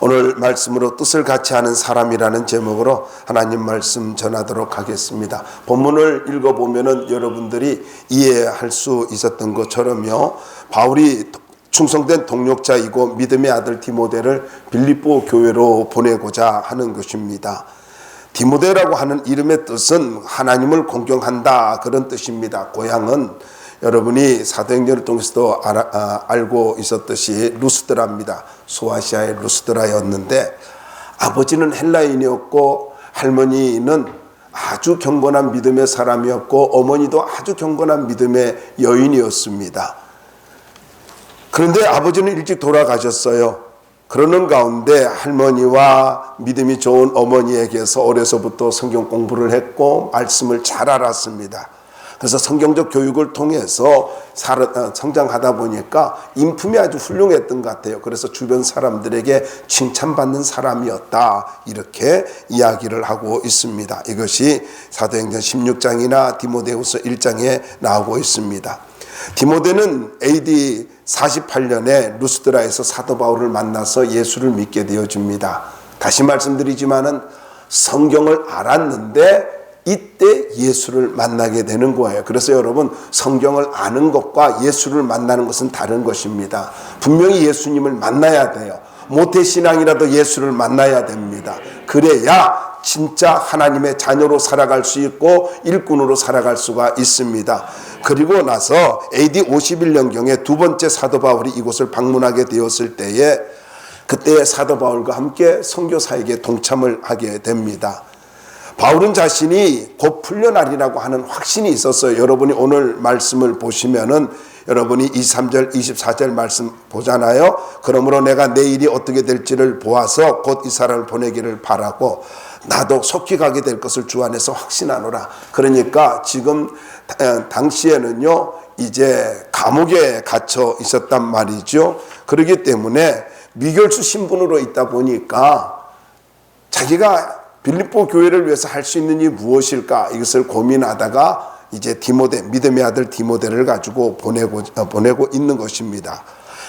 오늘 말씀으로 뜻을 같이 하는 사람이라는 제목으로 하나님 말씀 전하도록 하겠습니다. 본문을 읽어보면은 여러분들이 이해할 수 있었던 것처럼요, 바울이 충성된 동력자이고 믿음의 아들 디모데를 빌립보 교회로 보내고자 하는 것입니다. 디모데라고 하는 이름의 뜻은 하나님을 공경한다, 그런 뜻입니다. 고향은 여러분이 사도행전을 통해서도 알고 있었듯이 루스드라입니다. 소아시아의 루스드라였는데 아버지는 헬라인이었고 할머니는 아주 경건한 믿음의 사람이었고 어머니도 아주 경건한 믿음의 여인이었습니다. 그런데 아버지는 일찍 돌아가셨어요. 그러는 가운데 할머니와 믿음이 좋은 어머니에게서 어려서부터 성경 공부를 했고 말씀을 잘 알았습니다. 그래서 성경적 교육을 통해서 성장하다 보니까 인품이 아주 훌륭했던 것 같아요. 그래서 주변 사람들에게 칭찬받는 사람이었다, 이렇게 이야기를 하고 있습니다. 이것이 사도행전 16장이나 디모데후서 1장에 나오고 있습니다. 디모데는 AD 48년에 루스드라에서 사도 바울을 만나서 예수를 믿게 되어집니다. 다시 말씀드리지만은 성경을 알았는데 이때 예수를 만나게 되는 거예요. 그래서 여러분, 성경을 아는 것과 예수를 만나는 것은 다른 것입니다. 분명히 예수님을 만나야 돼요. 모태신앙이라도 예수를 만나야 됩니다. 그래야 진짜 하나님의 자녀로 살아갈 수 있고 일꾼으로 살아갈 수가 있습니다. 그리고 나서 AD 51년경에 두 번째 사도 바울이 이곳을 방문하게 되었을 때에 그때 사도 바울과 함께 선교사에게 동참을 하게 됩니다. 바울은 자신이 곧 풀려나리라고 하는 확신이 있었어요. 여러분이 오늘 말씀을 보시면은 여러분이 23절 24절 말씀 보잖아요. 그러므로 내가 내일이 어떻게 될지를 보아서 곧 이 사람을 보내기를 바라고 나도 속히 가게 될 것을 주 안에서 확신하노라. 그러니까 지금 당시에는요, 이제 감옥에 갇혀 있었단 말이죠. 그렇기 때문에 미결수 신분으로 있다 보니까 자기가 빌립보 교회를 위해서 할 수 있는 일이 무엇일까, 이것을 고민하다가 이제 디모데, 믿음의 아들 디모데를 가지고 보내고 있는 것입니다.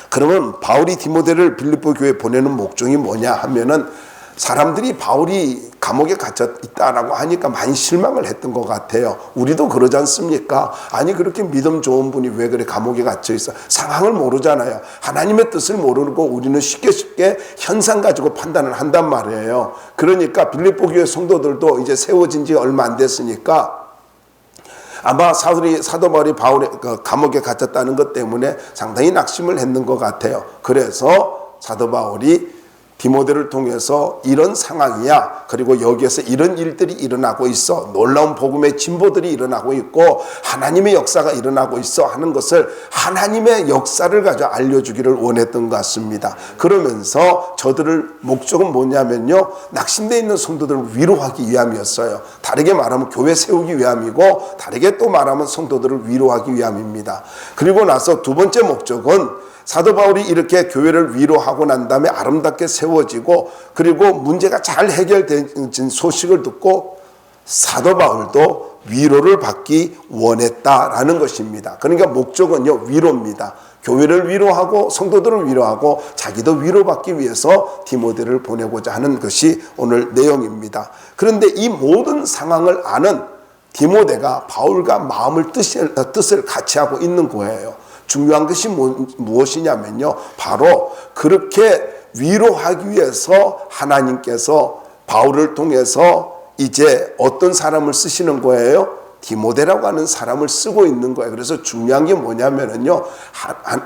그러면 바울이 디모데를 빌립보 교회에 보내는 목적이 뭐냐 하면은 사람들이 바울이 감옥에 갇혀 있다라고 하니까 많이 실망을 했던 것 같아요. 우리도 그러지 않습니까? 아니, 그렇게 믿음 좋은 분이 왜 그래 감옥에 갇혀 있어? 상황을 모르잖아요. 하나님의 뜻을 모르고 우리는 쉽게 현상 가지고 판단을 한단 말이에요. 그러니까 빌립보 교회 성도들도 이제 세워진 지 얼마 안 됐으니까 아마 사도 바울이 감옥에 갇혔다는 것 때문에 상당히 낙심을 했는 것 같아요. 그래서 사도 바울이 디모데를 통해서 이런 상황이야, 그리고 여기에서 이런 일들이 일어나고 있어, 놀라운 복음의 진보들이 일어나고 있고 하나님의 역사가 일어나고 있어 하는 것을, 하나님의 역사를 가지고 알려주기를 원했던 것 같습니다. 그러면서 저들을 목적은 뭐냐면요, 낙심되어 있는 성도들을 위로하기 위함이었어요. 다르게 말하면 교회 세우기 위함이고, 다르게 또 말하면 성도들을 위로하기 위함입니다. 그리고 나서 두 번째 목적은 사도 바울이 이렇게 교회를 위로하고 난 다음에 아름답게 세워지고 그리고 문제가 잘 해결된 소식을 듣고 사도 바울도 위로를 받기 원했다라는 것입니다. 그러니까 목적은요, 위로입니다. 교회를 위로하고 성도들을 위로하고 자기도 위로받기 위해서 디모데를 보내고자 하는 것이 오늘 내용입니다. 그런데 이 모든 상황을 아는 디모데가 바울과 마음을 뜻을 같이 하고 있는 거예요. 중요한 것이 무엇이냐면요, 바로 그렇게 위로하기 위해서 하나님께서 바울을 통해서 이제 어떤 사람을 쓰시는 거예요? 디모데라고 하는 사람을 쓰고 있는 거예요. 그래서 중요한 게 뭐냐면요,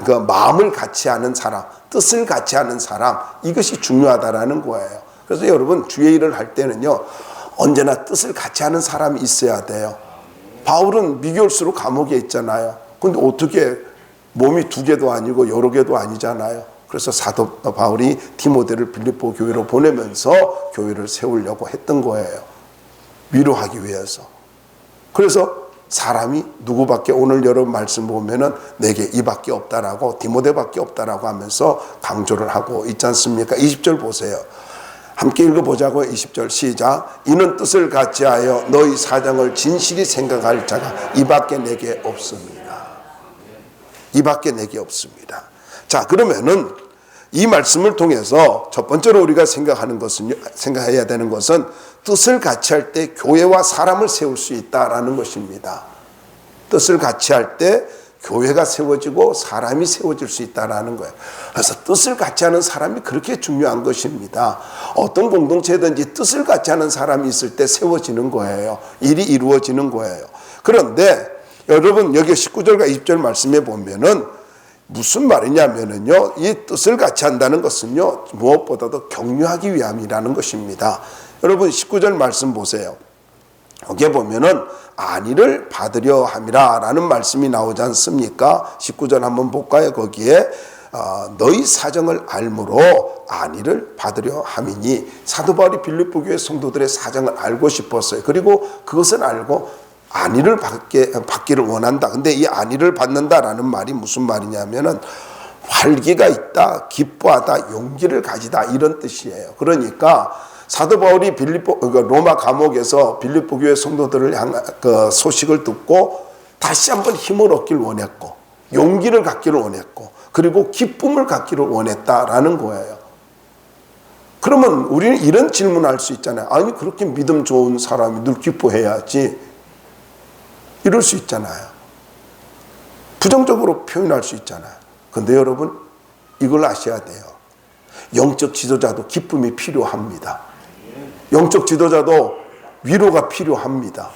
그 마음을 같이 하는 사람, 뜻을 같이 하는 사람, 이것이 중요하다라는 거예요. 그래서 여러분, 주의 일을 할 때는요, 언제나 뜻을 같이 하는 사람이 있어야 돼요. 바울은 미결수로 감옥에 있잖아요. 근데 어떻게 몸이 두 개도 아니고 여러 개도 아니잖아요. 그래서 사도 바울이 디모데를 빌립보 교회로 보내면서 교회를 세우려고 했던 거예요. 위로하기 위해서. 그래서 사람이 누구밖에, 오늘 여러분 말씀 보면은 내게 이밖에 없다라고, 디모데밖에 없다라고 하면서 강조를 하고 있지 않습니까? 20절 보세요. 함께 읽어보자고요. 20절 시작. 이는 뜻을 같이 하여 너희 사정을 진실히 생각할 자가 이밖에 내게 없습니다. 이밖에 내게 없습니다. 자, 그러면은 이 말씀을 통해서 첫 번째로 우리가 생각해야 되는 것은 뜻을 같이 할 때 교회와 사람을 세울 수 있다라는 것입니다. 뜻을 같이 할 때 교회가 세워지고 사람이 세워질 수 있다라는 거예요. 그래서 뜻을 같이 하는 사람이 그렇게 중요한 것입니다. 어떤 공동체든지 뜻을 같이 하는 사람이 있을 때 세워지는 거예요. 일이 이루어지는 거예요. 그런데 여러분 여기 19절과 20절 말씀에 보면은 무슨 말이냐면은요, 이 뜻을 같이 한다는 것은요, 무엇보다도 격려하기 위함이라는 것입니다. 여러분 19절 말씀 보세요. 여기에 보면은 안위를 받으려 함이라 라는 말씀이 나오지 않습니까? 19절 한번 볼까요? 거기에 너희 사정을 알므로 안위를 받으려 함이니, 사도 바울이 빌립보 교회 성도들의 사정을 알고 싶었어요. 그리고 그것을 알고 안위를 받기를 원한다. 근데 이 안위를 받는다라는 말이 무슨 말이냐면은 활기가 있다, 기뻐하다, 용기를 가지다, 이런 뜻이에요. 그러니까 사도 바울이 로마 감옥에서 빌립보 교회 성도들을 향한 그 소식을 듣고 다시 한번 힘을 얻길 원했고, 용기를 갖기를 원했고, 그리고 기쁨을 갖기를 원했다라는 거예요. 그러면 우리는 이런 질문을 할 수 있잖아요. 아니, 그렇게 믿음 좋은 사람이 늘 기뻐해야지, 이럴 수 있잖아요. 부정적으로 표현할 수 있잖아요. 근데 여러분, 이걸 아셔야 돼요. 영적 지도자도 기쁨이 필요합니다. 영적 지도자도 위로가 필요합니다.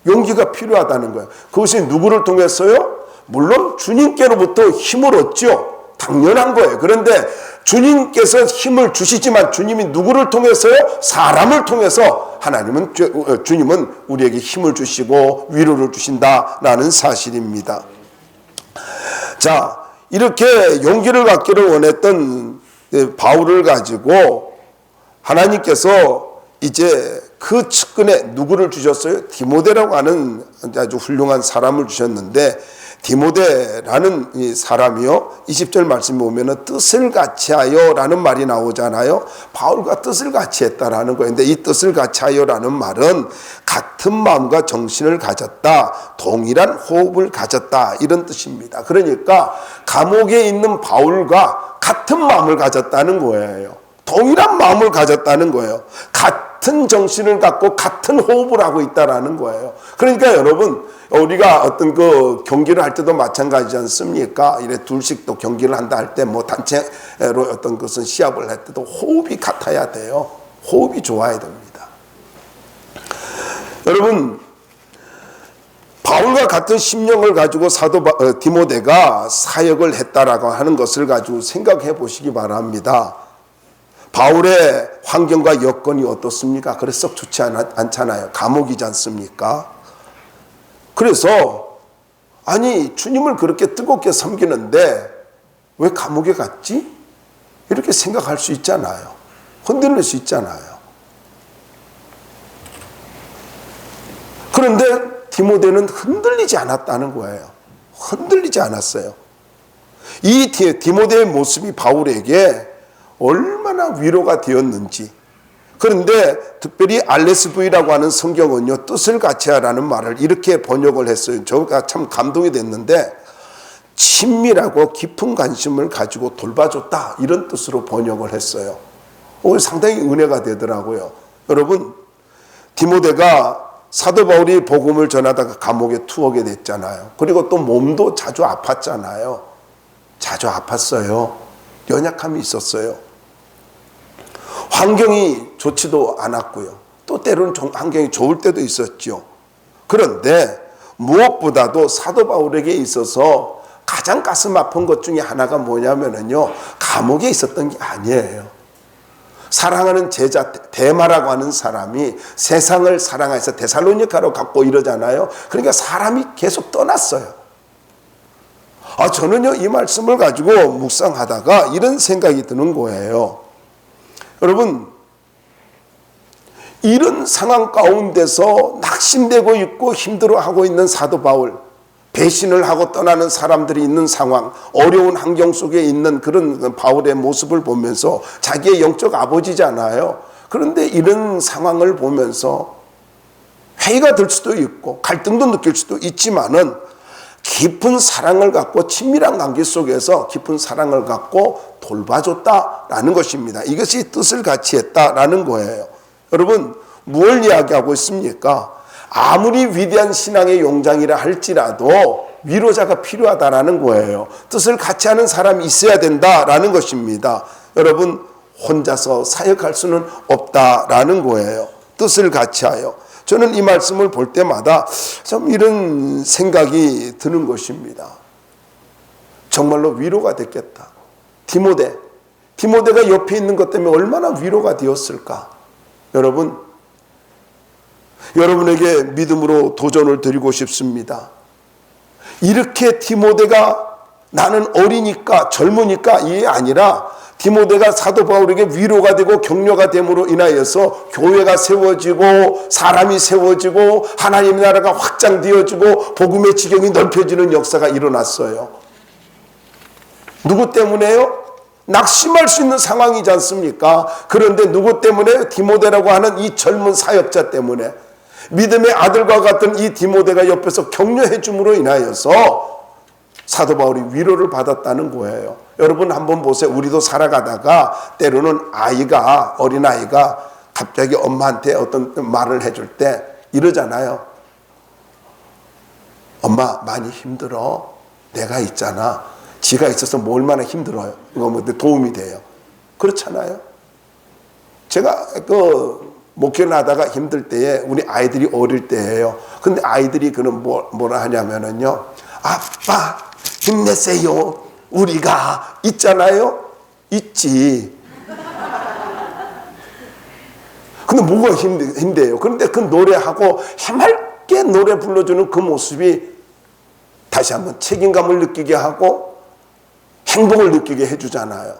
용기가 필요하다는 거예요. 그것이 누구를 통해서요? 물론 주님께로부터 힘을 얻죠. 당연한 거예요. 그런데 주님께서 힘을 주시지만 주님이 누구를 통해서요? 사람을 통해서 주님은 우리에게 힘을 주시고 위로를 주신다라는 사실입니다. 자, 이렇게 용기를 갖기를 원했던 바울을 가지고 하나님께서 이제 그 측근에 누구를 주셨어요? 디모데라고 하는 아주 훌륭한 사람을 주셨는데, 디모데라는 이 사람이요, 20절 말씀에 보면은 뜻을 같이 하여 라는 말이 나오잖아요. 바울과 뜻을 같이 했다라는 거예요. 근데 이 뜻을 같이 하여 라는 말은 같은 마음과 정신을 가졌다, 동일한 호흡을 가졌다, 이런 뜻입니다. 그러니까 감옥에 있는 바울과 같은 마음을 가졌다는 거예요. 동일한 마음을 가졌다는 거예요. 같은 정신을 갖고 같은 호흡을 하고 있다라는 거예요. 그러니까 여러분, 우리가 어떤 그 경기를 할 때도 마찬가지지 않습니까? 이래 둘씩 또 경기를 한다 할 때 뭐 단체로 어떤 것은 시합을 할 때도 호흡이 같아야 돼요. 호흡이 좋아야 됩니다. 여러분, 바울과 같은 심령을 가지고 사도 디모데가 사역을 했다라고 하는 것을 가지고 생각해 보시기 바랍니다. 바울의 환경과 여건이 어떻습니까? 그래 썩 좋지 않잖아요. 감옥이지 않습니까? 그래서 아니, 주님을 그렇게 뜨겁게 섬기는데 왜 감옥에 갔지? 이렇게 생각할 수 있잖아요. 흔들릴 수 있잖아요. 그런데 디모데는 흔들리지 않았다는 거예요. 흔들리지 않았어요. 이 디모데의 모습이 바울에게 얼마나 위로가 되었는지. 그런데 특별히 RSV라고 하는 성경은요, 뜻을 같이 하라는 말을 이렇게 번역을 했어요. 저가 참 감동이 됐는데, 친밀하고 깊은 관심을 가지고 돌봐줬다, 이런 뜻으로 번역을 했어요. 상당히 은혜가 되더라고요. 여러분, 디모데가 사도 바울이 복음을 전하다가 감옥에 투옥이 됐잖아요. 그리고 또 몸도 자주 아팠잖아요. 자주 아팠어요. 연약함이 있었어요. 환경이 좋지도 않았고요. 또 때로는 환경이 좋을 때도 있었죠. 그런데 무엇보다도 사도 바울에게 있어서 가장 가슴 아픈 것 중에 하나가 뭐냐면요, 감옥에 있었던 게 아니에요. 사랑하는 제자 데마라고 하는 사람이 세상을 사랑해서 데살로니가로 갔고 이러잖아요. 그러니까 사람이 계속 떠났어요. 저는요, 이 말씀을 가지고 묵상하다가 이런 생각이 드는 거예요. 여러분, 이런 상황 가운데서 낙심되고 있고 힘들어하고 있는 사도 바울, 배신을 하고 떠나는 사람들이 있는 상황, 어려운 환경 속에 있는 그런 바울의 모습을 보면서, 자기의 영적 아버지잖아요. 그런데 이런 상황을 보면서 회의가 들 수도 있고 갈등도 느낄 수도 있지만은 깊은 사랑을 갖고 친밀한 관계 속에서 깊은 사랑을 갖고 돌봐줬다라는 것입니다. 이것이 뜻을 같이 했다라는 거예요. 여러분, 무엇을 이야기하고 있습니까? 아무리 위대한 신앙의 용장이라 할지라도 위로자가 필요하다라는 거예요. 뜻을 같이 하는 사람이 있어야 된다라는 것입니다. 여러분, 혼자서 사역할 수는 없다라는 거예요. 뜻을 같이 하여. 저는 이 말씀을 볼 때마다 좀 이런 생각이 드는 것입니다. 정말로 위로가 됐겠다. 디모데가 옆에 있는 것 때문에 얼마나 위로가 되었을까. 여러분에게 믿음으로 도전을 드리고 싶습니다. 이렇게 디모데가 나는 어리니까 젊으니까 이게 아니라 디모데가 사도 바울에게 위로가 되고 격려가 됨으로 인하여서 교회가 세워지고 사람이 세워지고 하나님의 나라가 확장되어지고 복음의 지경이 넓혀지는 역사가 일어났어요. 누구 때문에요? 낙심할 수 있는 상황이지 않습니까? 그런데 누구 때문에? 디모데라고 하는 이 젊은 사역자 때문에. 믿음의 아들과 같은 이 디모데가 옆에서 격려해 줌으로 인하여서 사도 바울이 위로를 받았다는 거예요. 여러분 한번 보세요. 우리도 살아가다가 때로는 어린아이가 갑자기 엄마한테 어떤 말을 해줄 때 이러잖아요. 엄마 많이 힘들어. 내가 있잖아. 지가 있어서 뭐 얼마나 힘들어요. 이거 뭐 도움이 돼요. 그렇잖아요. 제가 목회를 하다가 힘들 때에 우리 아이들이 어릴 때예요. 근데 아이들이 뭐라 하냐면은요. 아빠 힘내세요. 우리가 있잖아요. 있지. 근데 뭐가 힘들어요. 그런데 그 노래하고 해맑게 노래 불러주는 그 모습이 다시 한번 책임감을 느끼게 하고 행복을 느끼게 해주잖아요.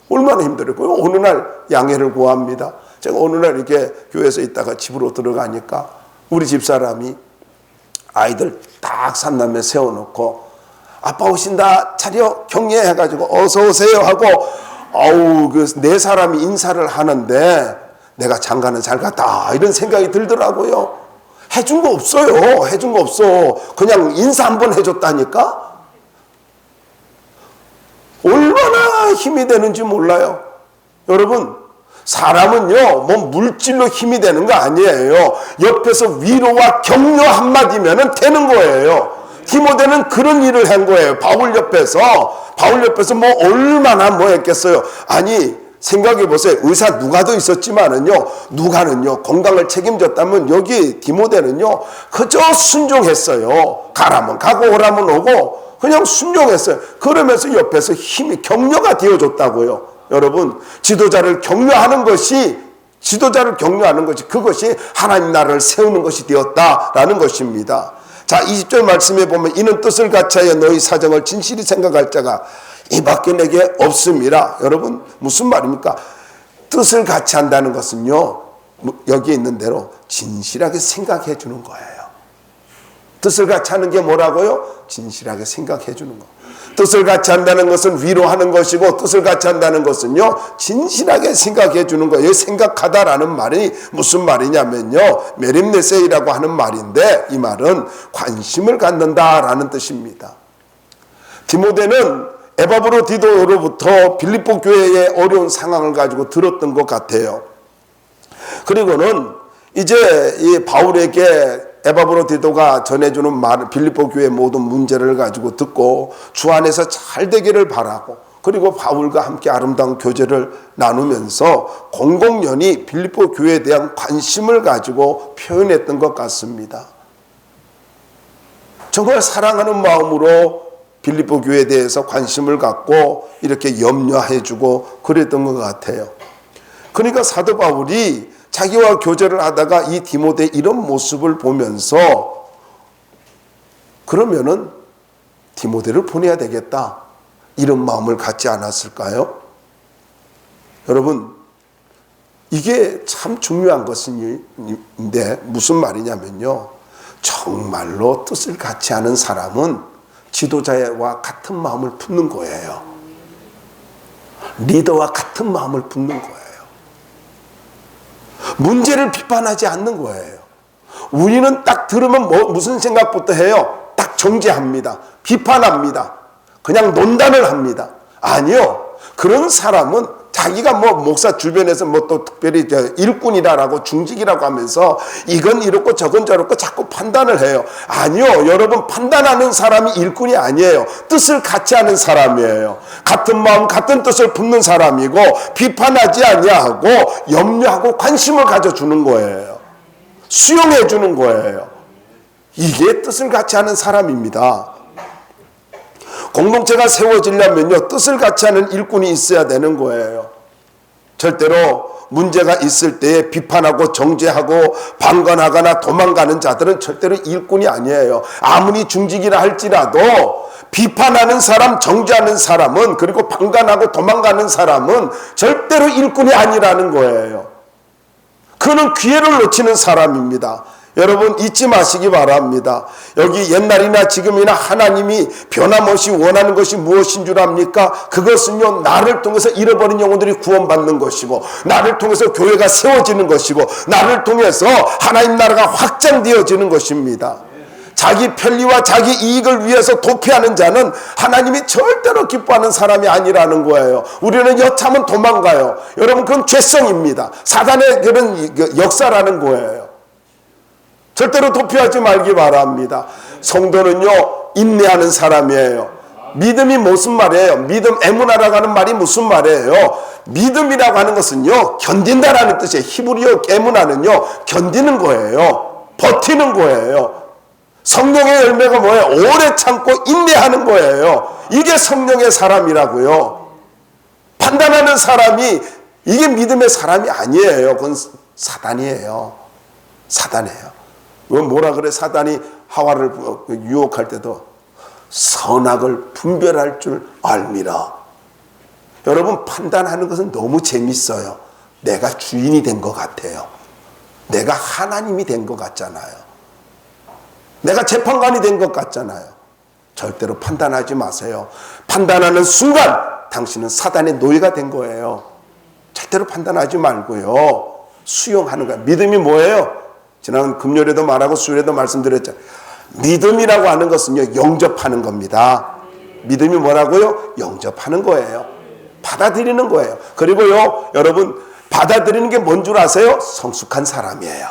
얼마나 힘들어요. 어느 날 양해를 구합니다. 제가 어느 날 이렇게 교회에서 있다가 집으로 들어가니까 우리 집사람이 아이들 딱 산남에 세워놓고 아빠 오신다 차려 격려 해가지고 어서 오세요 하고 그 네 사람이 인사를 하는데 내가 장가는 잘 갔다 이런 생각이 들더라고요. 해준 거 없어요. 해준 거 없어. 그냥 인사 한번 해줬다니까. 얼마나 힘이 되는지 몰라요. 여러분, 사람은요 뭐 물질로 힘이 되는 거 아니에요. 옆에서 위로와 격려 한마디면 되는 거예요. 디모데는 그런 일을 한 거예요. 바울 옆에서 뭐 얼마나 뭐 했겠어요. 아니 생각해 보세요. 의사 누가도 있었지만은요, 누가는요 건강을 책임졌다면 여기 디모데는요 그저 순종했어요. 가라면 가고 오라면 오고 그냥 순종했어요. 그러면서 옆에서 힘이 격려가 되어줬다고요. 여러분, 지도자를 격려하는 것이 그것이 하나님 나라를 세우는 것이 되었다라는 것입니다. 자, 20절 말씀에 보면 이는 뜻을 같이하여 너희 사정을 진실히 생각할 자가 이밖에 내게 없습니다. 여러분, 무슨 말입니까? 뜻을 같이 한다는 것은요, 여기에 있는 대로 진실하게 생각해 주는 거예요. 뜻을 같이 하는 게 뭐라고요? 진실하게 생각해 주는 거. 뜻을 같이 한다는 것은 위로하는 것이고, 뜻을 같이 한다는 것은요 진실하게 생각해 주는 거예요. 생각하다라는 말이 무슨 말이냐면요, 메림네세이라고 하는 말인데, 이 말은 관심을 갖는다라는 뜻입니다. 디모데는 에바브로디도로부터 빌립보 교회의 어려운 상황을 가지고 들었던 것 같아요. 그리고는 이제 이 바울에게 에바브로디도가 전해주는 말, 빌립보 교회의 모든 문제를 가지고 듣고 주 안에서 잘 되기를 바라고, 그리고 바울과 함께 아름다운 교제를 나누면서 공공연히 빌립보 교회에 대한 관심을 가지고 표현했던 것 같습니다. 정말 사랑하는 마음으로 빌립보 교회에 대해서 관심을 갖고 이렇게 염려해주고 그랬던 것 같아요. 그러니까 사도 바울이 자기와 교제를 하다가 이 디모데의 이런 모습을 보면서 그러면은 디모데를 보내야 되겠다, 이런 마음을 갖지 않았을까요? 여러분, 이게 참 중요한 것인데 무슨 말이냐면요, 정말로 뜻을 같이 하는 사람은 지도자와 같은 마음을 품는 거예요. 리더와 같은 마음을 품는 거예요. 문제를 비판하지 않는 거예요. 우리는 딱 들으면 무슨 생각부터 해요? 딱 정죄합니다. 비판합니다. 그냥 논단을 합니다. 아니요. 그런 사람은 자기가 목사 주변에서 또 특별히 일꾼이라고 중직이라고 하면서 이건 이렇고 저건 저렇고 자꾸 판단을 해요. 아니요. 여러분, 판단하는 사람이 일꾼이 아니에요. 뜻을 같이 하는 사람이에요. 같은 마음 같은 뜻을 품는 사람이고 비판하지 아니하고 염려하고 관심을 가져주는 거예요. 수용해 주는 거예요. 이게 뜻을 같이 하는 사람입니다. 공동체가 세워지려면요, 뜻을 같이 하는 일꾼이 있어야 되는 거예요. 절대로 문제가 있을 때에 비판하고 정죄하고 방관하거나 도망가는 자들은 절대로 일꾼이 아니에요. 아무리 중직이라 할지라도 비판하는 사람, 정죄하는 사람은, 그리고 방관하고 도망가는 사람은 절대로 일꾼이 아니라는 거예요. 그는 기회를 놓치는 사람입니다. 여러분, 잊지 마시기 바랍니다. 여기 옛날이나 지금이나 하나님이 변함없이 원하는 것이 무엇인 줄 압니까? 그것은요, 나를 통해서 잃어버린 영혼들이 구원받는 것이고, 나를 통해서 교회가 세워지는 것이고, 나를 통해서 하나님 나라가 확장되어지는 것입니다. 자기 편리와 자기 이익을 위해서 도피하는 자는 하나님이 절대로 기뻐하는 사람이 아니라는 거예요. 우리는 여차하면 도망가요. 여러분, 그건 죄성입니다. 사단의 그런 역사라는 거예요. 절대로 도피하지 말기 바랍니다. 성도는요, 인내하는 사람이에요. 믿음이 무슨 말이에요? 믿음, 에무나라고 하는 말이 무슨 말이에요? 믿음이라고 하는 것은요, 견딘다라는 뜻이에요. 히브리어 에무나는요, 견디는 거예요. 버티는 거예요. 성령의 열매가 뭐예요? 오래 참고 인내하는 거예요. 이게 성령의 사람이라고요. 판단하는 사람이 이게 믿음의 사람이 아니에요. 그건 사단이에요. 사단이에요. 뭐라 그래? 사단이 하와를 유혹할 때도 선악을 분별할 줄 알미라. 여러분, 판단하는 것은 너무 재밌어요. 내가 주인이 된 것 같아요. 내가 하나님이 된 것 같잖아요. 내가 재판관이 된 것 같잖아요. 절대로 판단하지 마세요. 판단하는 순간 당신은 사단의 노예가 된 거예요. 절대로 판단하지 말고요, 수용하는 거예요. 믿음이 뭐예요? 지난 금요일에도 말하고 수요일에도 말씀드렸죠. 믿음이라고 하는 것은요, 영접하는 겁니다. 믿음이 뭐라고요? 영접하는 거예요. 받아들이는 거예요. 그리고요, 여러분, 받아들이는 게 뭔 줄 아세요? 성숙한 사람이에요.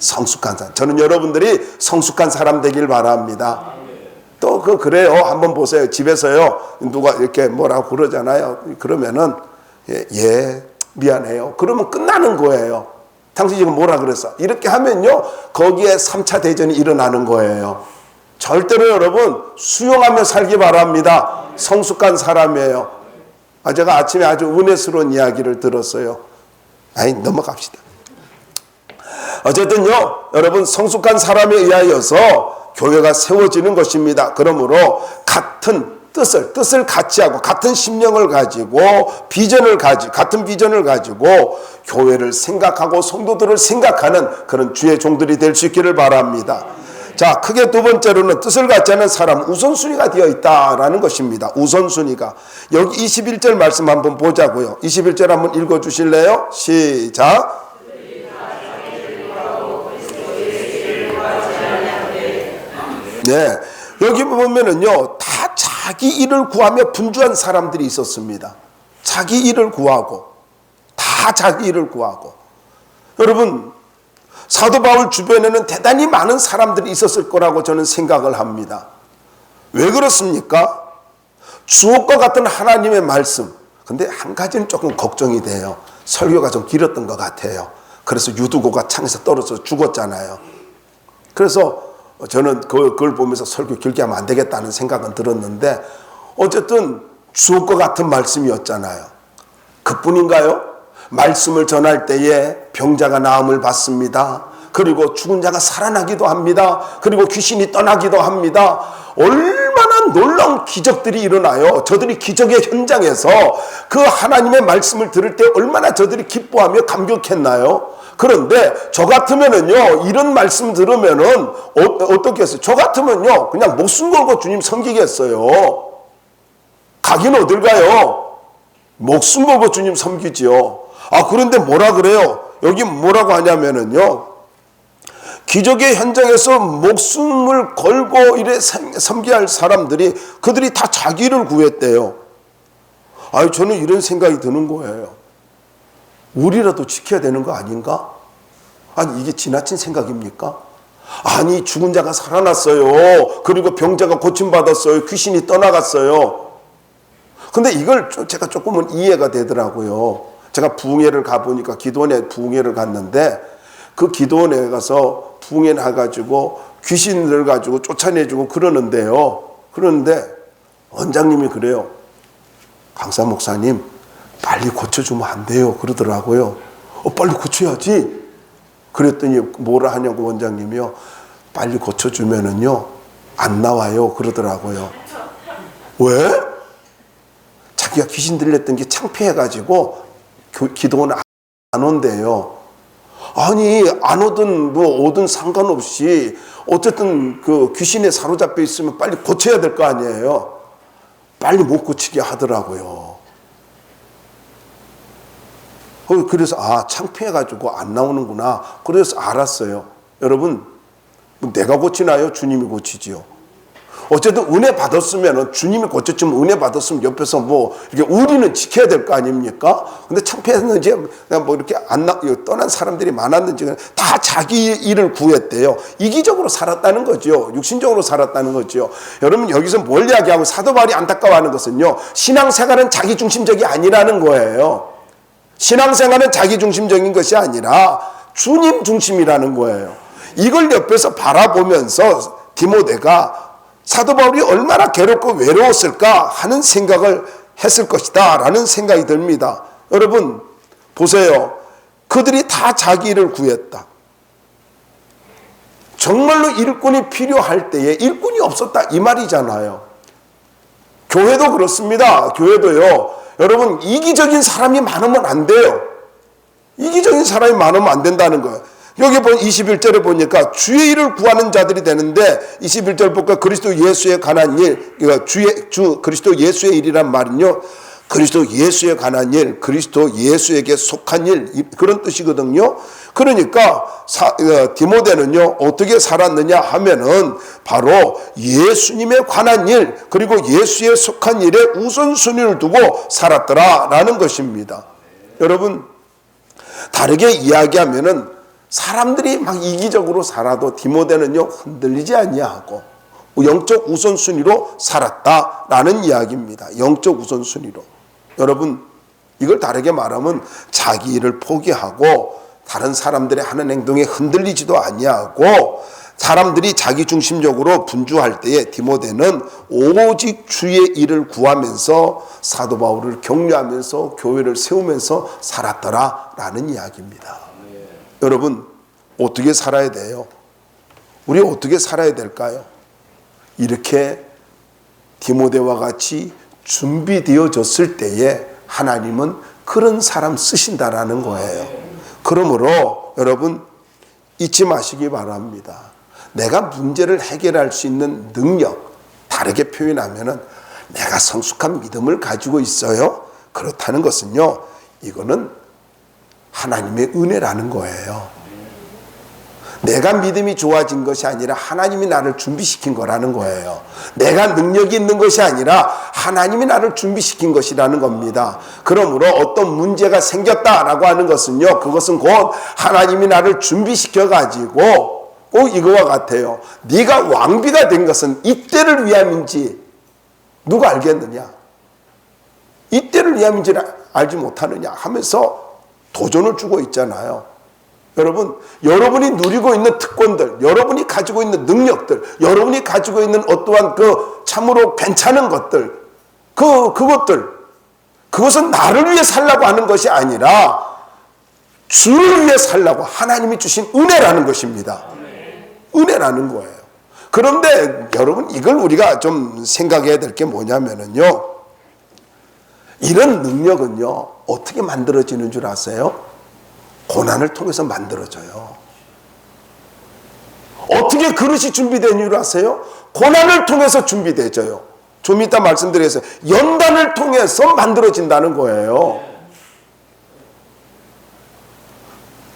성숙한 사람. 저는 여러분들이 성숙한 사람 되길 바랍니다. 또 그래요. 한번 보세요. 집에서요, 누가 이렇게 뭐라고 그러잖아요. 그러면은 예, 미안해요. 그러면 끝나는 거예요. 당신 지금 뭐라 그랬어? 이렇게 하면요, 거기에 3차 대전이 일어나는 거예요. 절대로 여러분, 수용하며 살기 바랍니다. 성숙한 사람이에요. 제가 아침에 아주 은혜스러운 이야기를 들었어요. 넘어갑시다. 어쨌든요, 여러분, 성숙한 사람에 의하여서 교회가 세워지는 것입니다. 그러므로 같은 뜻을 같이 하고 같은 심령을 가지고 같은 비전을 가지고 교회를 생각하고 성도들을 생각하는 그런 주의 종들이 될 수 있기를 바랍니다. 자, 크게 두 번째로는 뜻을 같이 하는 사람, 우선순위가 되어 있다라는 것입니다. 우선순위가. 여기 21절 말씀 한번 보자고요. 21절 한번 읽어주실래요? 시작. 네, 여기 보면은요, 다 자기 일을 구하며 분주한 사람들이 있었습니다. 자기 일을 구하고, 다 자기 일을 구하고. 여러분, 사도 바울 주변에는 대단히 많은 사람들이 있었을 거라고 저는 생각을 합니다. 왜 그렇습니까? 주옥과 같은 하나님의 말씀. 근데 한 가지는 조금 걱정이 돼요. 설교가 좀 길었던 것 같아요. 그래서 유두고가 창에서 떨어져 죽었잖아요. 그래서 저는 그걸 보면서 설교 길게 하면 안 되겠다는 생각은 들었는데, 어쨌든 주옥과 같은 말씀이었잖아요. 그뿐인가요? 말씀을 전할 때에 병자가 나음을 받습니다. 그리고 죽은 자가 살아나기도 합니다. 그리고 귀신이 떠나기도 합니다. 얼마나 놀라운 기적들이 일어나요. 저들이 기적의 현장에서 그 하나님의 말씀을 들을 때 얼마나 저들이 기뻐하며 감격했나요? 그런데 저 같으면은요, 이런 말씀 들으면은 어떻게 했어요? 저 같으면요, 그냥 목숨 걸고 주님 섬기겠어요. 가긴 어딜 가요? 목숨 걸고 주님 섬기지요. 그런데 뭐라 그래요? 여기 뭐라고 하냐면은요, 기적의 현장에서 목숨을 걸고 이래 섬겨야 사람들이 그들이 다 자기를 구했대요. 아니 저는 이런 생각이 드는 거예요. 우리라도 지켜야 되는 거 아닌가? 아니 이게 지나친 생각입니까? 아니 죽은 자가 살아났어요. 그리고 병자가 고침받았어요. 귀신이 떠나갔어요. 근데 이걸 제가 조금은 이해가 되더라고요. 제가 부흥회를 가보니까 기도원에 부흥회를 갔는데 그 기도원에 가서 부흥회 나가지고 귀신을 가지고 쫓아내주고 그러는데요. 그런데 원장님이 그래요. 강사 목사님 빨리 고쳐주면 안 돼요. 그러더라고요. 빨리 고쳐야지. 그랬더니 뭐라 하냐고 원장님이요. 빨리 고쳐주면은요 안 나와요. 그러더라고요. 왜? 자기가 귀신 들렸던 게 창피해가지고 기도원 안 온대요. 아니 안 오든 뭐 오든 상관없이 어쨌든 그 귀신에 사로잡혀 있으면 빨리 고쳐야 될 거 아니에요. 빨리 못 고치게 하더라고요. 그래서 창피해가지고 안 나오는구나. 그래서 알았어요. 여러분 내가 고치나요? 주님이 고치지요. 어쨌든 은혜 받았으면 주님이 고쳤지만 은혜 받았으면 옆에서 뭐 이렇게 우리는 지켜야 될 거 아닙니까? 근데 창피했는지 뭐 이렇게 떠난 사람들이 많았는지 다 자기 일을 구했대요. 이기적으로 살았다는 거죠. 육신적으로 살았다는 거죠. 여러분 여기서 뭘 이야기하고 사도 바울이 안타까워하는 것은요. 신앙생활은 자기중심적이 아니라는 거예요. 신앙생활은 자기중심적인 것이 아니라 주님 중심이라는 거예요. 이걸 옆에서 바라보면서 디모데가 사도 바울이 얼마나 괴롭고 외로웠을까 하는 생각을 했을 것이다 라는 생각이 듭니다. 여러분 보세요. 그들이 다 자기 일을 구했다. 정말로 일꾼이 필요할 때에 일꾼이 없었다 이 말이잖아요. 교회도 그렇습니다. 교회도요. 여러분 이기적인 사람이 많으면 안 돼요. 이기적인 사람이 많으면 안 된다는 거예요. 여기 21절에 보니까 주의 일을 구하는 자들이 되는데 21절 보니까 그리스도 예수에 관한 일, 그리스도 예수의 일이란 말은요. 그리스도 예수에 관한 일, 그리스도 예수에게 속한 일 그런 뜻이거든요. 그러니까 디모데는요 어떻게 살았느냐 하면은 바로 예수님에 관한 일 그리고 예수에 속한 일에 우선순위를 두고 살았더라라는 것입니다. 여러분 다르게 이야기하면은 사람들이 막 이기적으로 살아도 디모데는요 흔들리지 아니하고 영적 우선순위로 살았다라는 이야기입니다. 영적 우선순위로. 여러분 이걸 다르게 말하면 자기 일을 포기하고 다른 사람들의 하는 행동에 흔들리지도 아니하고 사람들이 자기중심적으로 분주할 때에 디모데는 오직 주의 일을 구하면서 사도 바울을 격려하면서 교회를 세우면서 살았더라라는 이야기입니다. 여러분 어떻게 살아야 돼요? 우리 어떻게 살아야 될까요? 이렇게 디모데와 같이 준비되어졌을 때에 하나님은 그런 사람 쓰신다라는 거예요. 그러므로 여러분 잊지 마시기 바랍니다. 내가 문제를 해결할 수 있는 능력, 다르게 표현하면은 내가 성숙한 믿음을 가지고 있어요. 그렇다는 것은요, 이거는 하나님의 은혜라는 거예요. 내가 믿음이 좋아진 것이 아니라 하나님이 나를 준비시킨 거라는 거예요. 내가 능력이 있는 것이 아니라 하나님이 나를 준비시킨 것이라는 겁니다. 그러므로 어떤 문제가 생겼다라고 하는 것은요, 그것은 곧 하나님이 나를 준비시켜가지고 꼭 이거와 같아요. 네가 왕비가 된 것은 이때를 위함인지 누가 알겠느냐? 이때를 위함인지 알지 못하느냐 하면서 도전을 주고 있잖아요. 여러분, 여러분이 누리고 있는 특권들, 여러분이 가지고 있는 능력들, 여러분이 가지고 있는 어떠한 그 참으로 괜찮은 것들, 그것은 나를 위해 살라고 하는 것이 아니라 주를 위해 살라고 하나님이 주신 은혜라는 것입니다. 은혜라는 거예요. 그런데 여러분, 이걸 우리가 좀 생각해야 될 게 뭐냐면요, 이런 능력은요 어떻게 만들어지는 줄 아세요? 고난을 통해서 만들어져요. 어떻게 그릇이 준비된 줄 아세요? 고난을 통해서 준비되져요. 좀 이따 말씀드리겠어요. 연단을 통해서 만들어진다는 거예요.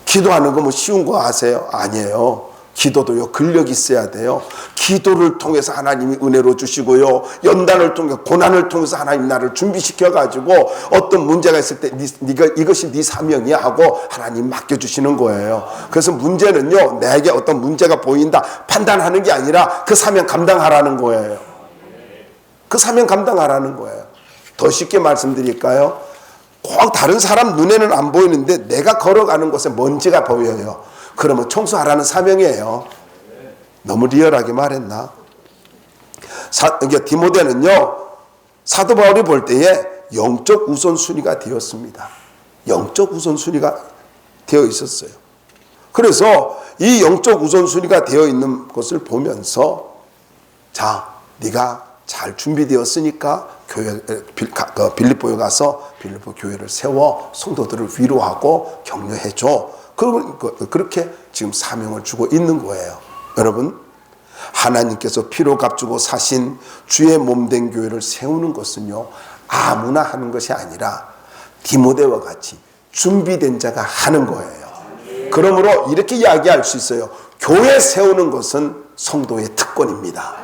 기도하는 거 뭐 쉬운 거 아세요? 아니에요. 기도도요, 근력이 있어야 돼요. 기도를 통해서 하나님이 은혜로 주시고요, 연단을 통해 고난을 통해서 하나님 나를 준비시켜 가지고 어떤 문제가 있을 때 네가 이것이 네 사명이야 하고 하나님 맡겨주시는 거예요. 그래서 문제는요, 내게 어떤 문제가 보인다 판단하는 게 아니라 그 사명 감당하라는 거예요. 그 사명 감당하라는 거예요. 더 쉽게 말씀드릴까요? 꼭 다른 사람 눈에는 안 보이는데 내가 걸어가는 곳에 먼지가 보여요. 그러면 청소하라는 사명이에요. 너무 리얼하게 말했나? 디모데는요, 사도 바울이 볼 때에 영적 우선순위가 되었습니다. 영적 우선순위가 되어 있었어요. 그래서 이 영적 우선순위가 되어 있는 것을 보면서, 자, 네가 잘 준비되었으니까 빌립보에 가서 빌립보 교회를 세워 성도들을 위로하고 격려해줘. 그렇게 지금 사명을 주고 있는 거예요. 여러분, 하나님께서 피로 값주고 사신 주의 몸된 교회를 세우는 것은요, 아무나 하는 것이 아니라 디모데와 같이 준비된 자가 하는 거예요. 그러므로 이렇게 이야기할 수 있어요. 교회 세우는 것은 성도의 특권입니다.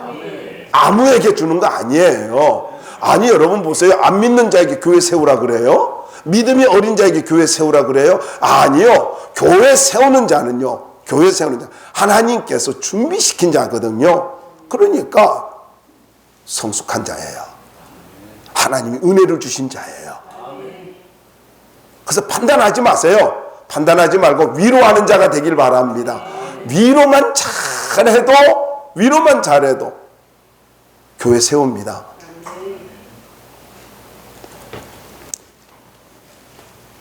아무에게 주는 거 아니에요. 아니, 여러분 보세요. 안 믿는 자에게 교회 세우라 그래요? 믿음이 어린 자에게 교회 세우라 그래요? 아니요. 교회 세우는 자는요, 교회 세우는 자, 하나님께서 준비시킨 자거든요. 그러니까 성숙한 자예요. 하나님이 은혜를 주신 자예요. 그래서 판단하지 마세요. 판단하지 말고 위로하는 자가 되길 바랍니다. 위로만 잘해도 교회 세웁니다.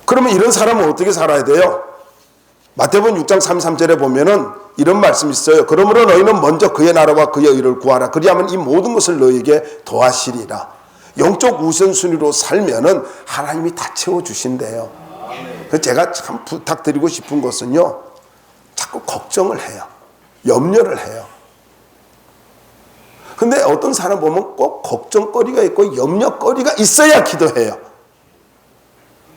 그러면 이런 사람은 어떻게 살아야 돼요? 마태복음 6장 33절에 보면은 이런 말씀이 있어요. 그러므로 너희는 먼저 그의 나라와 그의 의를 구하라. 그리하면 이 모든 것을 너희에게 더하시리라. 영적 우선순위로 살면은 하나님이 다 채워주신대요. 그래서 제가 참 부탁드리고 싶은 것은요, 자꾸 걱정을 해요. 염려를 해요. 근데 어떤 사람 보면 꼭 걱정거리가 있고 염려거리가 있어야 기도해요.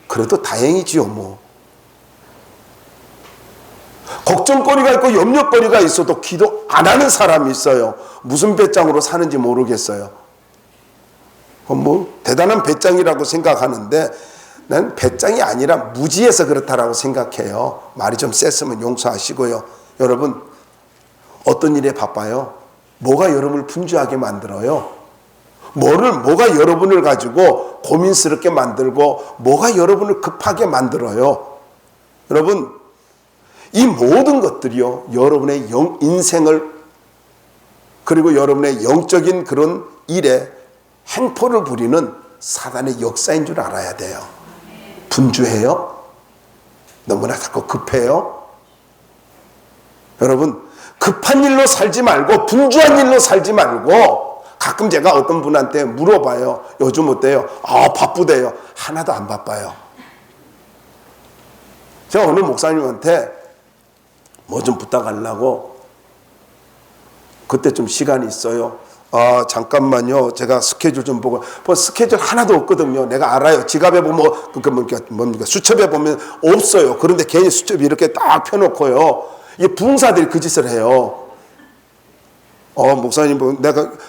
그래도 다행이지요, 뭐. 걱정거리가 있고 염려거리가 있어도 기도 안 하는 사람이 있어요. 무슨 배짱으로 사는지 모르겠어요. 뭐 대단한 배짱이라고 생각하는데 난 배짱이 아니라 무지해서 그렇다라고 생각해요. 말이 좀 셌으면 용서하시고요. 여러분, 어떤 일에 바빠요? 뭐가 여러분을 분주하게 만들어요? 뭐가 여러분을 가지고 고민스럽게 만들고 뭐가 여러분을 급하게 만들어요? 여러분, 이 모든 것들이요, 여러분의 인생을, 그리고 여러분의 영적인 그런 일에 행포를 부리는 사단의 역사인 줄 알아야 돼요. 분주해요? 너무나 자꾸 급해요? 여러분, 급한 일로 살지 말고 분주한 일로 살지 말고, 가끔 제가 어떤 분한테 물어봐요. 요즘 어때요? 바쁘대요. 하나도 안 바빠요. 제가 어느 목사님한테 뭐 좀 부탁하려고, 그때 좀 시간이 있어요. 잠깐만요. 제가 스케줄 좀 보고. 스케줄 하나도 없거든요. 내가 알아요. 지갑에 보면 뭡니까? 수첩에 보면 없어요. 그런데 괜히 수첩이 이렇게 딱 펴놓고요. 이 부흥사들이 그 짓을 해요. 목사님,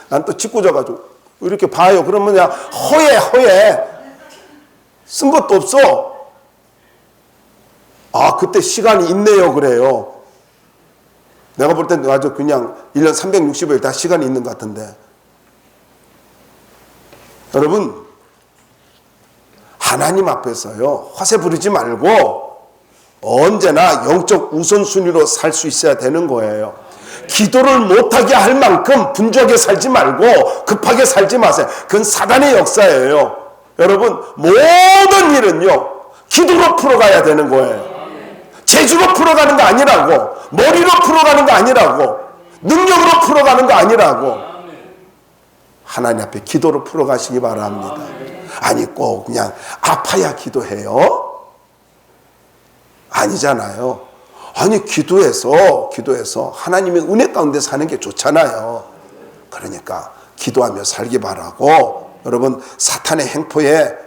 난 또 짓궂어가지고 이렇게 봐요. 그러면 그냥 허해. 쓴 것도 없어. 그때 시간이 있네요. 그래요. 내가 볼 땐 아주 그냥 1년 365일 다 시간이 있는 것 같은데. 여러분, 하나님 앞에서요, 화세 부르지 말고 언제나 영적 우선순위로 살 수 있어야 되는 거예요. 기도를 못하게 할 만큼 분주하게 살지 말고 급하게 살지 마세요. 그건 사단의 역사예요. 여러분, 모든 일은요, 기도로 풀어가야 되는 거예요. 재주로 풀어가는 거 아니라고, 머리로 풀어가는 거 아니라고, 능력으로 풀어가는 거 아니라고, 하나님 앞에 기도로 풀어가시기 바랍니다. 아니, 꼭 그냥 아파야 기도해요? 아니잖아요. 아니, 기도해서 하나님의 은혜 가운데 사는 게 좋잖아요. 그러니까 기도하며 살기 바라고, 여러분, 사탄의 행포에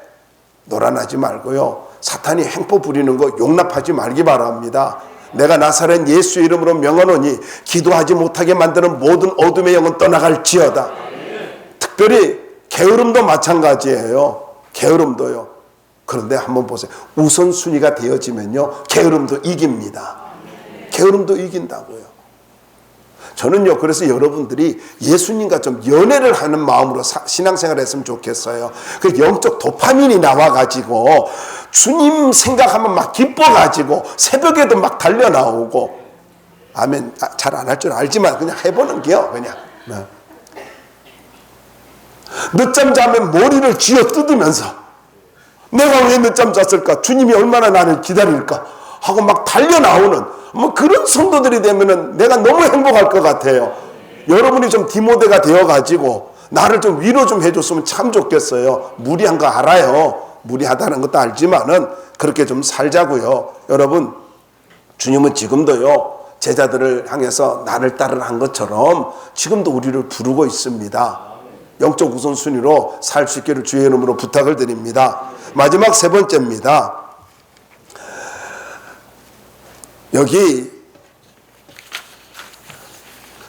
놀아나지 말고요, 사탄이 행포 부리는 거 용납하지 말기 바랍니다. 내가 나사렛 예수 이름으로 명하노니 기도하지 못하게 만드는 모든 어둠의 영은 떠나갈지어다. 특별히 게으름도 마찬가지예요. 게으름도요. 그런데 한번 보세요. 우선순위가 되어지면요, 게으름도 이깁니다. 게으름도 이긴다고요. 저는요, 그래서 여러분들이 예수님과 좀 연애를 하는 마음으로 신앙생활을 했으면 좋겠어요. 그 영적 도파민이 나와가지고 주님 생각하면 막 기뻐가지고 새벽에도 막 달려나오고, 아멘. 잘 안 할 줄 알지만 그냥 해보는 게요, 그냥. 늦잠 자면 머리를 쥐어 뜯으면서 내가 왜 늦잠 잤을까? 주님이 얼마나 나를 기다릴까? 하고 막 달려나오는 뭐 그런 성도들이 되면은 내가 너무 행복할 것 같아요. 여러분이 좀 디모데가 되어가지고 나를 좀 위로 좀 해줬으면 참 좋겠어요. 무리한 거 알아요. 무리하다는 것도 알지만은 그렇게 좀 살자고요. 여러분, 주님은 지금도요, 제자들을 향해서 나를 따르라 한 것처럼 지금도 우리를 부르고 있습니다. 영적 우선순위로 살 수 있기를 주의 이름으로 부탁을 드립니다. 마지막 세 번째입니다. 여기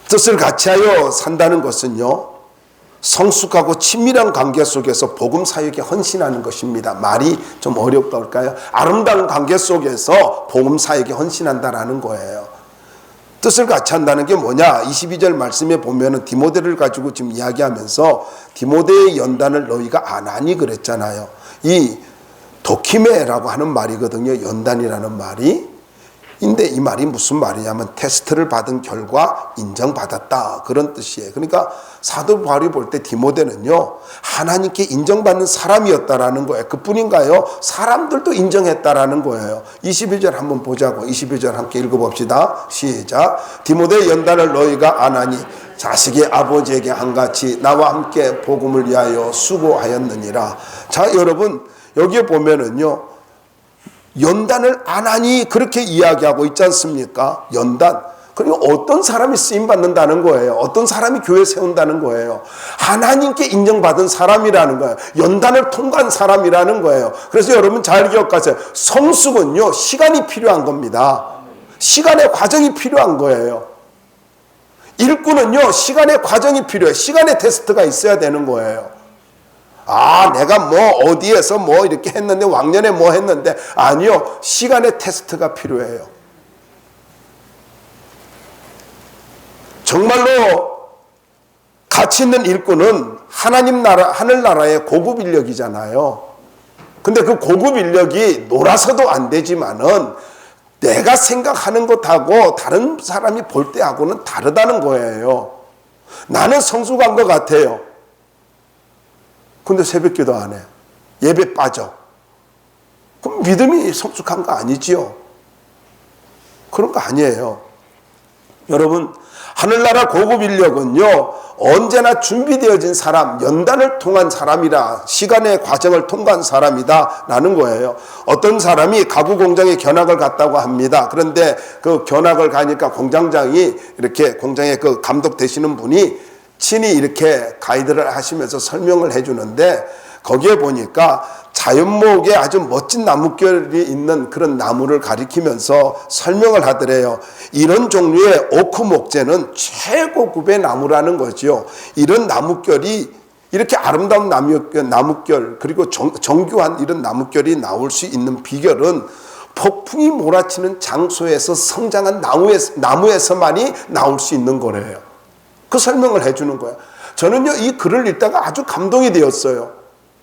뜻을 같이하여 산다는 것은요, 성숙하고 친밀한 관계 속에서 복음 사역에 헌신하는 것입니다. 말이 좀 어렵다 할까요? 아름다운 관계 속에서 복음 사역에 헌신한다라는 거예요. 뜻을 같이 한다는 게 뭐냐? 22절 말씀에 보면은 디모데를 가지고 지금 이야기하면서 디모데의 연단을 너희가 안 하니 그랬잖아요. 이 도키메라고 하는 말이거든요. 연단이라는 말이. 근데 이 말이 무슨 말이냐면 테스트를 받은 결과 인정받았다, 그런 뜻이에요. 그러니까 사도 바울이 볼 때 디모데는요, 하나님께 인정받는 사람이었다라는 거예요. 그뿐인가요? 사람들도 인정했다라는 거예요. 22절 한번 보자고. 22절 함께 읽어봅시다. 시작. 디모데의 연단을 너희가 안 하니 자식의 아버지에게 한같이 나와 함께 복음을 위하여 수고하였느니라. 자, 여러분, 여기에 보면은요, 연단을 안 하니 그렇게 이야기하고 있지 않습니까? 연단. 그리고 어떤 사람이 쓰임받는다는 거예요. 어떤 사람이 교회 세운다는 거예요. 하나님께 인정받은 사람이라는 거예요. 연단을 통과한 사람이라는 거예요. 그래서 여러분 잘 기억하세요. 성숙은요, 시간이 필요한 겁니다. 시간의 과정이 필요한 거예요. 일꾼은요, 시간의 과정이 필요해요. 시간의 테스트가 있어야 되는 거예요. 아, 내가 뭐 어디에서 뭐 이렇게 했는데, 왕년에 뭐 했는데, 아니요, 시간의 테스트가 필요해요. 정말로 가치 있는 일꾼은 하나님 나라, 하늘나라의 고급 인력이잖아요. 근데 그 고급 인력이 놀아서도 안 되지만은 내가 생각하는 것하고 다른 사람이 볼 때하고는 다르다는 거예요. 나는 성숙한 것 같아요. 근데 새벽기도 안 해. 예배 빠져. 그럼 믿음이 성숙한 거 아니지요? 그런 거 아니에요. 여러분, 하늘나라 고급 인력은요, 언제나 준비되어진 사람, 연단을 통한 사람이라, 시간의 과정을 통과한 사람이다 라는 거예요. 어떤 사람이 가구 공장에 견학을 갔다고 합니다. 그런데 그 견학을 가니까 공장장이 이렇게, 공장의 그 감독 되시는 분이 친히 이렇게 가이드를 하시면서 설명을 해주는데, 거기에 보니까 자연목에 아주 멋진 나뭇결이 있는 그런 나무를 가리키면서 설명을 하더래요. 이런 종류의 오크 목재는 최고급의 나무라는 거죠. 이런 나뭇결이, 이렇게 아름다운 나뭇결, 그리고 정교한 이런 나뭇결이 나올 수 있는 비결은 폭풍이 몰아치는 장소에서 성장한 나무에서만이 나올 수 있는 거래요. 그 설명을 해주는 거예요. 저는요, 이 글을 읽다가 아주 감동이 되었어요.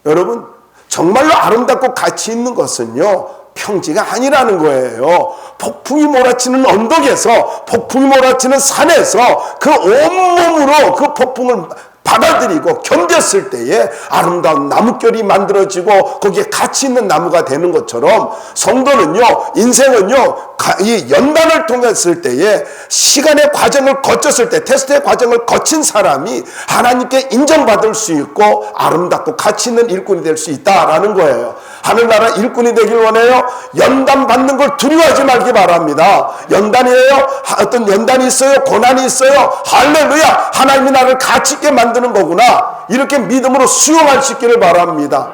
여러분, 정말로 아름답고 가치 있는 것은요, 평지가 아니라는 거예요. 폭풍이 몰아치는 언덕에서, 폭풍이 몰아치는 산에서 그 온몸으로 그 폭풍을 받아들이고 견뎠을 때에 아름다운 나뭇결이 만들어지고 거기에 가치 있는 나무가 되는 것처럼, 성도는요, 인생은요, 이 연단을 통했을 때에 시간의 과정을 거쳤을 때, 테스트의 과정을 거친 사람이 하나님께 인정받을 수 있고 아름답고 가치 있는 일꾼이 될 수 있다라는 거예요. 하늘나라 일꾼이 되길 원해요. 연단 받는 걸 두려워하지 말기 바랍니다. 연단이에요. 어떤 연단이 있어요. 고난이 있어요. 할렐루야. 하나님이 나를 가치 있게 만드는 거구나. 이렇게 믿음으로 수용할 수 있기를 바랍니다.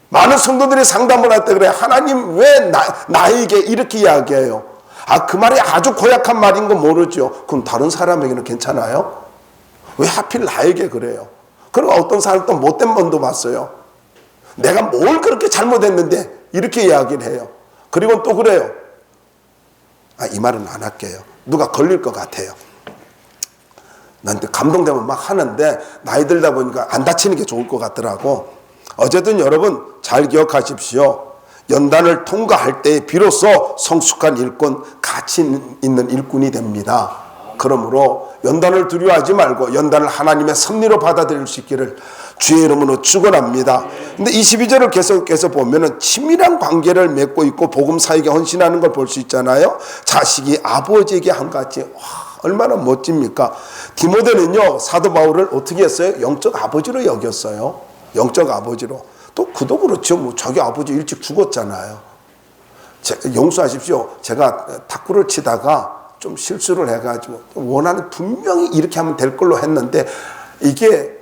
많은 성도들이 상담을 할 때 그래. 하나님 왜 나에게 이렇게 이야기해요? 그 말이 아주 고약한 말인 거 모르죠. 그럼 다른 사람에게는 괜찮아요? 왜 하필 나에게 그래요? 그리고 어떤 사람 또 못된 면도 봤어요. 내가 뭘 그렇게 잘못했는데 이렇게 이야기를 해요. 그리고 또 그래요. 이 말은 안 할게요. 누가 걸릴 것 같아요. 나한테 감동되면 막 하는데 나이 들다 보니까 안 다치는 게 좋을 것 같더라고. 어쨌든 여러분 잘 기억하십시오. 연단을 통과할 때 비로소 성숙한 일꾼, 가치 있는 일꾼이 됩니다. 그러므로 연단을 두려워하지 말고 연단을 하나님의 섭리로 받아들일 수 있기를 주의 이름으로 축원합니다. 근데 22절을 계속해서 보면은 친밀한 관계를 맺고 있고 복음 사역에 헌신하는 걸 볼 수 있잖아요. 자식이 아버지에게 한같이 얼마나 멋집니까? 디모데는요 사도 바울을 어떻게 했어요? 영적 아버지로 여겼어요. 영적 아버지로. 또 그도 그렇죠. 뭐 자기 아버지 일찍 죽었잖아요. 용서하십시오. 제가 탁구를 치다가 좀 실수를 해가지고 원하는 분명히 이렇게 하면 될 걸로 했는데 이게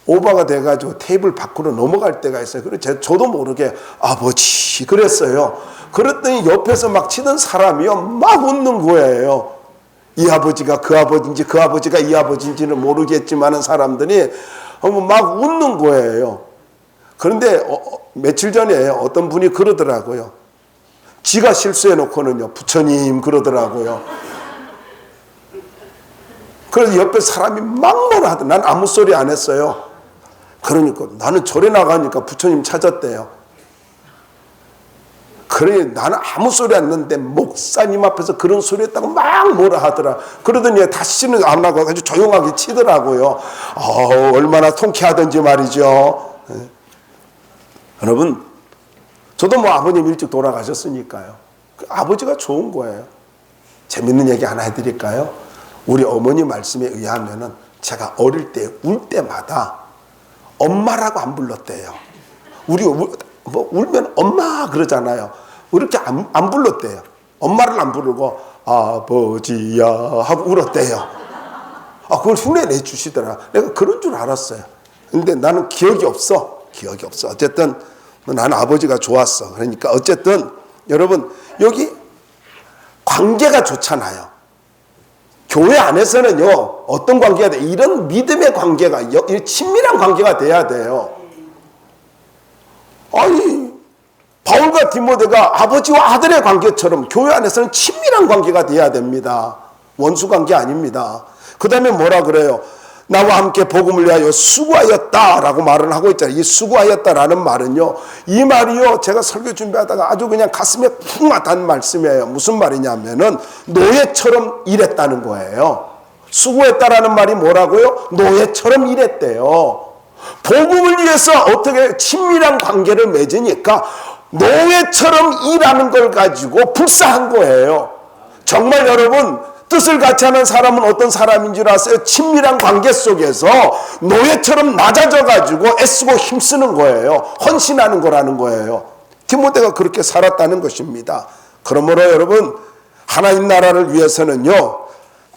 오버가 돼가지고 테이블 밖으로 넘어갈 때가 있어요. 그래서 저도 모르게 아버지 그랬어요. 그랬더니 옆에서 막 치던 사람이요 막 웃는 거예요. 이 아버지가 그 아버지인지 그 아버지가 이 아버지인지는 모르겠지만 사람들이 막 웃는 거예요. 그런데 며칠 전에 어떤 분이 그러더라고요. 지가 실수해놓고는요 부처님 그러더라고요. 그래서 옆에 사람이 막 뭐라 하더라고요. 난 아무 소리 안 했어요. 그러니까 나는 절에 나가니까 부처님 찾았대요. 그래 나는 아무 소리 안 했는데 목사님 앞에서 그런 소리 했다고 막 뭐라 하더라. 그러더니 다시는 안 하고 아주 조용하게 치더라고요. 얼마나 통쾌하던지 말이죠. 네. 여러분 저도 뭐 아버님 일찍 돌아가셨으니까요. 아버지가 좋은 거예요. 재밌는 얘기 하나 해드릴까요? 우리 어머니 말씀에 의하면은 제가 어릴 때 울 때마다 엄마라고 안 불렀대요. 우리 뭐 울면 엄마 그러잖아요. 이렇게 안 불렀대요. 엄마를 안 부르고 아버지야 하고 울었대요. 그걸 흉내내 주시더라. 내가 그런 줄 알았어요. 근데 나는 기억이 없어. 어쨌든 나는 아버지가 좋았어. 그러니까 어쨌든 여러분 여기 관계가 좋잖아요. 교회 안에서는요 어떤 관계가 돼? 이런 믿음의 관계가 친밀한 관계가 돼야 돼요. 바울과 디모데가 아버지와 아들의 관계처럼 교회 안에서는 친밀한 관계가 돼야 됩니다. 원수 관계 아닙니다. 그 다음에 뭐라 그래요? 나와 함께 복음을 위하여 수고하였다라고 말을 하고 있잖아요. 이 수고하였다라는 말은요, 이 말이요 제가 설교 준비하다가 아주 그냥 가슴에 푹 와닿는 말씀이에요. 무슨 말이냐면은 노예처럼 일했다는 거예요. 수고했다라는 말이 뭐라고요? 노예처럼 일했대요. 복음을 위해서 어떻게 친밀한 관계를 맺으니까 노예처럼 일하는 걸 가지고 불사한 거예요. 정말 여러분 뜻을 같이 하는 사람은 어떤 사람인 줄 아세요? 친밀한 관계 속에서 노예처럼 낮아져 가지고 애쓰고 힘쓰는 거예요. 헌신하는 거라는 거예요. 디모데가 그렇게 살았다는 것입니다. 그러므로 여러분 하나님 나라를 위해서는요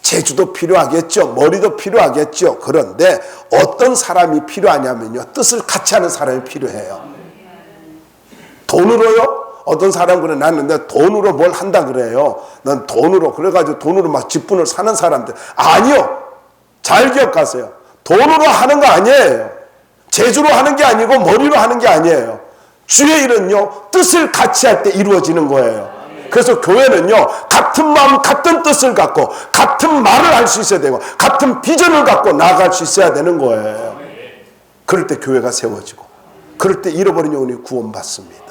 재주도 필요하겠죠. 머리도 필요하겠죠. 그런데 어떤 사람이 필요하냐면요 뜻을 같이 하는 사람이 필요해요. 돈으로요? 어떤 사람은 그래 나는 내 돈으로 뭘 한다 그래요. 난 돈으로 그래가지고 돈으로 막 직분을 사는 사람들 아니요. 잘 기억하세요. 돈으로 하는 거 아니에요. 재주로 하는 게 아니고 머리로 하는 게 아니에요. 주의 일은요 뜻을 같이 할 때 이루어지는 거예요. 그래서 교회는요 같은 마음 같은 뜻을 갖고 같은 말을 할 수 있어야 되고 같은 비전을 갖고 나아갈 수 있어야 되는 거예요. 그럴 때 교회가 세워지고 그럴 때 잃어버린 영혼이 구원받습니다.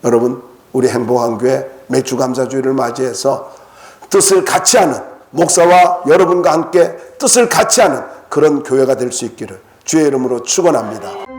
여러분 우리 행복한 교회 매주 감사주일을 맞이해서 뜻을 같이 하는 목사와 여러분과 함께 뜻을 같이 하는 그런 교회가 될 수 있기를 주의 이름으로 축원합니다.